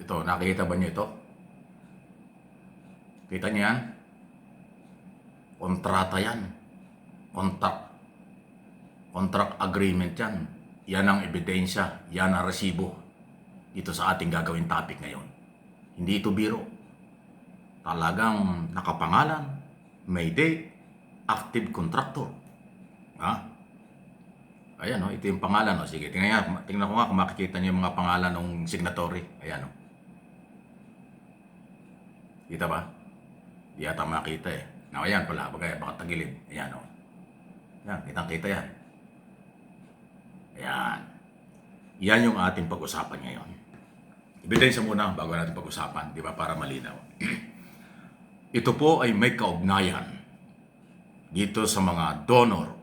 Ito, nakikita ba niyo ito? Kita niyo yan? Kontrata yan. Contract agreement yan. Yan ang ebidensya. Yan ang resibo. Dito sa ating gagawin topic ngayon. Hindi ito biro. Talagang nakapangalan, may date, active contractor. Ha? Ayan o, ito yung pangalan o. Sige, tingnan ko nga kung makikita niyo yung mga pangalan ng signatory. Ayan o. Kita ba? Di yata makita eh. Ayan pala, baka tagilid. Ayan o. Ayan, kitang-kita yan. Ayan. Yan yung ating pag-usapan ngayon. Ebidensya muna bago natin pag-usapan, di ba, para malinaw. Ito po ay may kaugnayan dito sa mga donor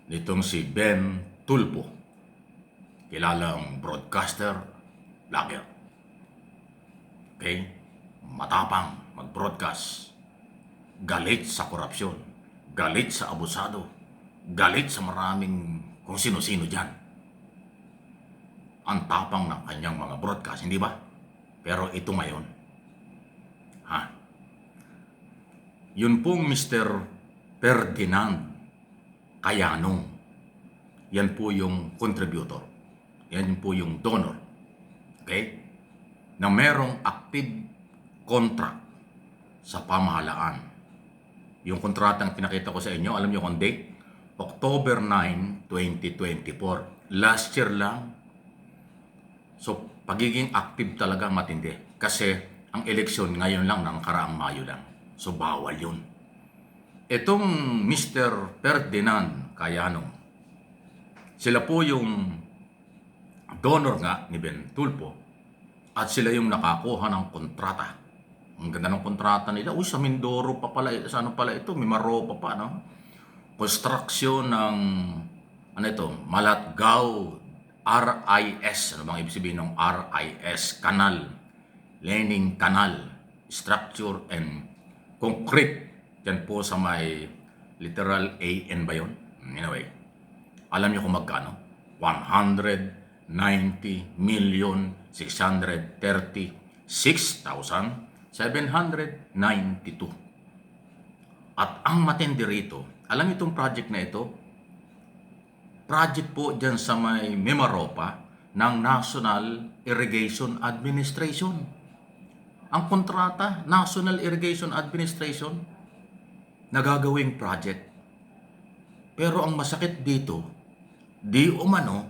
nitong si Ben Tulpo, kilalang broadcaster, vlogger. Okay? Matapang mag-broadcast, galit sa korupsyon, galit sa abusado, galit sa maraming kung sino-sino dyan. Ang tapang ng kanyang mga broadcast, hindi ba? Pero ito ngayon, yun pong Mr. Ferdinand Kayanong, yan po yung contributor, yan po yung donor, okay? Na merong active contract sa pamahalaan. Yung kontratang pinakita ko sa inyo, alam niyo kung date? October 9, 2024. Last year lang. So, pagiging active talaga matindi. Kasi, ang eleksyon ngayon lang, ng karaang Mayo lang. So, bawal yun. Itong Mr. Ferdinand Kayanong, sila po yung donor nga ni Ben Tulpo at sila yung nakakuha ng kontrata. Ang ganda ng kontrata nila. Uy, sa Mindoro pa pala, sa ano pala ito, Mimaropa pa, no? Construction ng, ano ito, Malatgao RIS. Ano bang ibig sabihin ng RIS? Canal. Lening Canal. Structure and concrete. Yan po sa may literal AN ba yun? Anyway, alam niyo kung magkano? 190,636,792. At ang matindi rito, alam niyo itong project na ito? Project po dyan sa may Mimaropa ng National Irrigation Administration. Ang kontrata, National Irrigation Administration, nagagawing project. Pero ang masakit dito, di umano,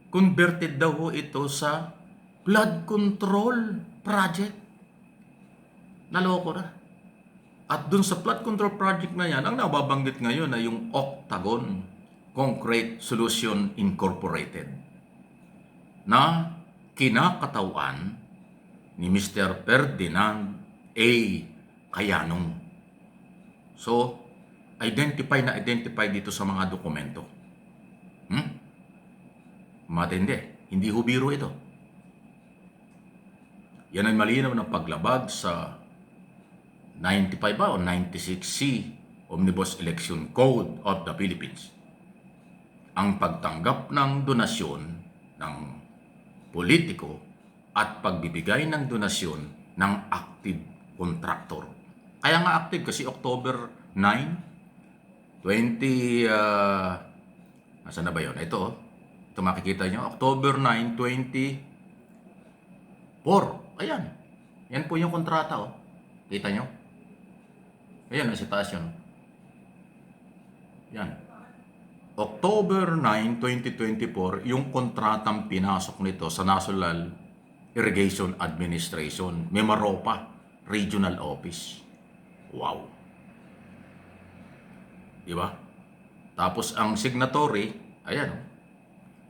converted daw ho ito sa flood control project. Naloko na. At dun sa flood control project na yan, ang nababanggit ngayon ay yung Octagon Concrete Solution Incorporated na kinakatawan ni Mr. Ferdinand A. Kayanong. So, identify dito sa mga dokumento. Matindi. Hindi hubiro ito. Yan ay malinaw ng paglabag sa 95 ba o 96C Omnibus Election Code of the Philippines. Ang pagtanggap ng donasyon ng politiko at pagbibigay ng donasyon ng active contractor. Kaya nga active kasi October 9, 20, nasaan na ba yun? Ito makikita nyo, October 9, 2024. Ayan. Yan po yung kontrata, oh. Kita nyo? Ayan, nasa taas yun. Yan. October 9, 2024, yung kontratang pinasok nito sa National Irrigation Administration, Mimaropa Regional Office. Wow. Diba? Tapos ang signatory, ayan,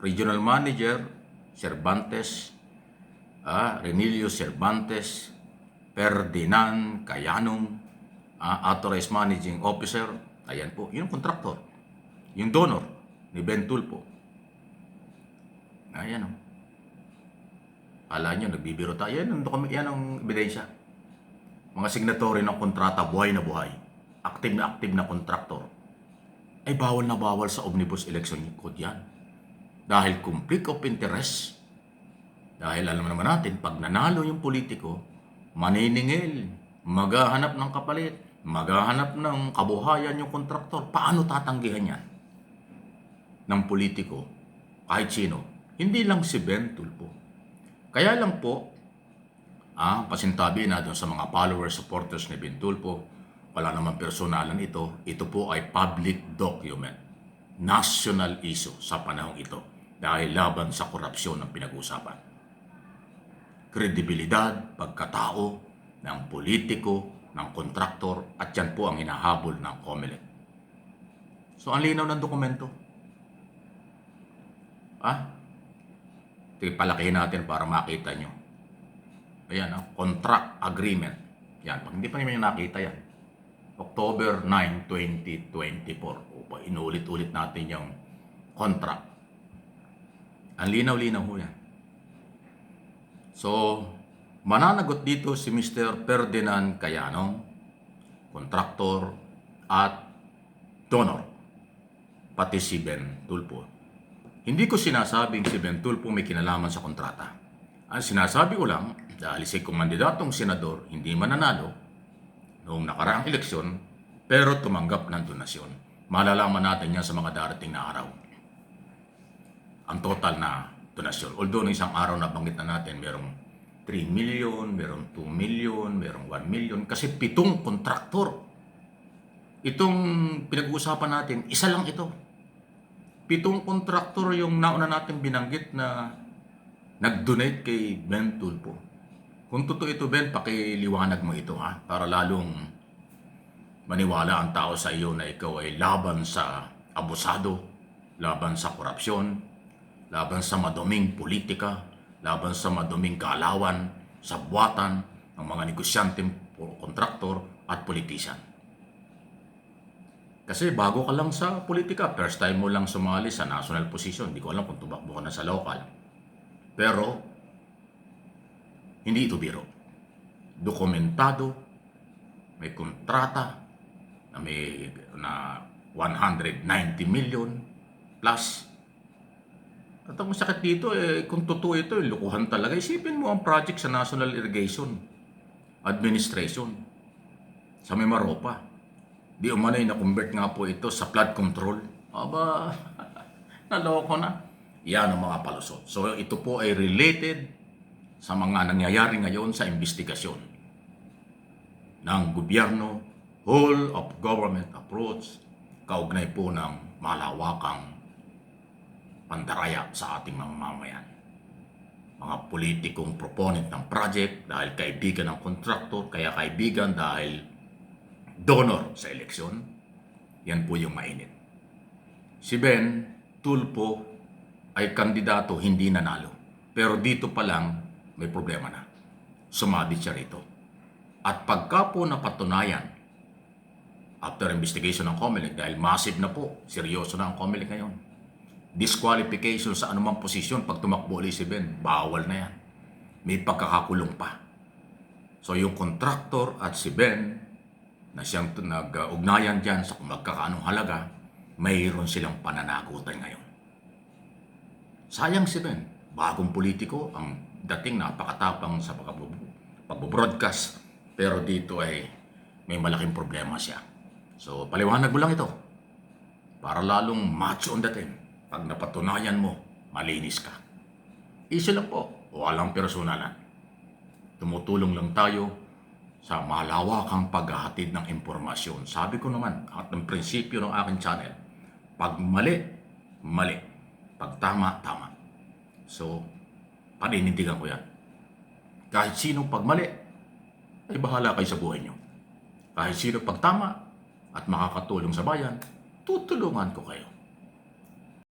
Regional Manager, Cervantes, Renilio Cervantes, Ferdinand Kayanong, Authorized Managing Officer, ayan po, yung contractor, yung donor ni Ben Tulpo. Ayan o. Alam nyo, nagbibiro tayo. Yan ang ebidensya. Mga signatory ng kontrata, buhay na buhay. Active na contractor. Ay bawal na bawal sa Omnibus Election Code yan. Dahil conflict of interest, Dahil alam naman natin, pag nanalo yung politiko, maniningil, maghahanap ng kapalit, maghahanap ng kabuhayan yung kontraktor. Paano tatanggihan yan ng politiko? Kahit sino. Hindi lang si Ben Tulfo. Kaya lang po, pasintabi na doon sa mga followers, supporters ni Ben Tulfo, wala naman personalan ito. Ito po ay public document. National issue sa panahong ito. Dahil laban sa korupsyon ang pinag-uusapan. Kredibilidad, pagkatao ng politiko, ng kontraktor, at yan po ang hinahabol ng COMELEC. So, ang linaw ng dokumento. Palakihin natin para makita nyo. Ayan, contract agreement. Yan, pag hindi pa naman yung nakita yan. October 9, 2024. Inulit-ulit natin yung contract. Ang linaw-linaw ho yan. So, mananagot dito si Mr. Ferdinand Cayanong, kontraktor at donor, pati si Ben Tulfo. Hindi ko sinasabing si Ben Tulfo may kinalaman sa kontrata. Ang sinasabi ko lang, dahil si kumandidatong senador hindi mananalo noong nakaraang eleksyon, pero tumanggap ng donasyon. Malalaman natin yan sa mga darating na araw. Ang total na donasyon. Although ng isang araw na banggit na natin, merong 3 million, merong 2 million, merong 1 million. Kasi 7 kontraktor. Itong pinag-uusapan natin, isa lang ito. 7 kontraktor yung nauna natin binanggit na nag-donate kay Ben Tulfo. Kung totoo ito, Ben, pakiliwanag mo ito, para lalong maniwala ang tao sa iyo na ikaw ay laban sa abusado, laban sa korupsyon, laban sa maduming politika, laban sa maduming kaalawan, sa buwatan ng mga negosyanteng kontraktor at politician. Kasi bago ka lang sa politika, first time mo lang sumali sa national position. Hindi ko alam kung tumakbo ka na sa local. Pero, hindi ito biro. Dokumentado, may kontrata na 190 million plus. At ang masakit dito, kung totoo ito, lukuhan talaga. Isipin mo ang project sa National Irrigation Administration sa Mimaropa. Di umanay na-convert nga po ito sa flood control. Aba, naloko na. Yan ang mga palusot. So ito po ay related sa mga nangyayari ngayon sa investigasyon ng gobyerno, whole of government approach, kaugnay po ng malawakang pandaraya sa ating mga mamayan. Mga politikong proponent ng project dahil kaibigan ng kontraktor, kaya kaibigan dahil donor sa eleksyon. Yan po yung mainit. Si Ben Tulfo ay kandidato hindi nanalo. Pero dito pa lang may problema na. Sumabit siya rito. At pagka po napatunayan after investigation ng COMELEC, dahil massive na po, seryoso na ang COMELEC ngayon, disqualification sa anumang posisyon pag tumakbo ulit si Ben, bawal na yan. May pagkakakulong pa. So yung kontraktor at si Ben na siyang nag-ugnayan dyan sa kung magkakaanong halaga, mayroon silang pananagutan ngayon. Sayang si Ben, bagong politiko, ang dating napakatapang sa pag-broadcast, pero dito ay may malaking problema siya. So paliwanag mo lang ito para lalong macho on dating. Pag napatunayan mo, malinis ka. Isa lang po, walang personalan. Tumutulong lang tayo sa malawakang paghahatid ng impormasyon. Sabi ko naman, at ng prinsipyo ng aking channel, pag mali, mali. Pag tama, tama. So, paninindigan ko yan. Kahit sino pag mali, ay bahala kayo sa buhay nyo. Kahit sino pag tama at makakatulong sa bayan, tutulungan ko kayo.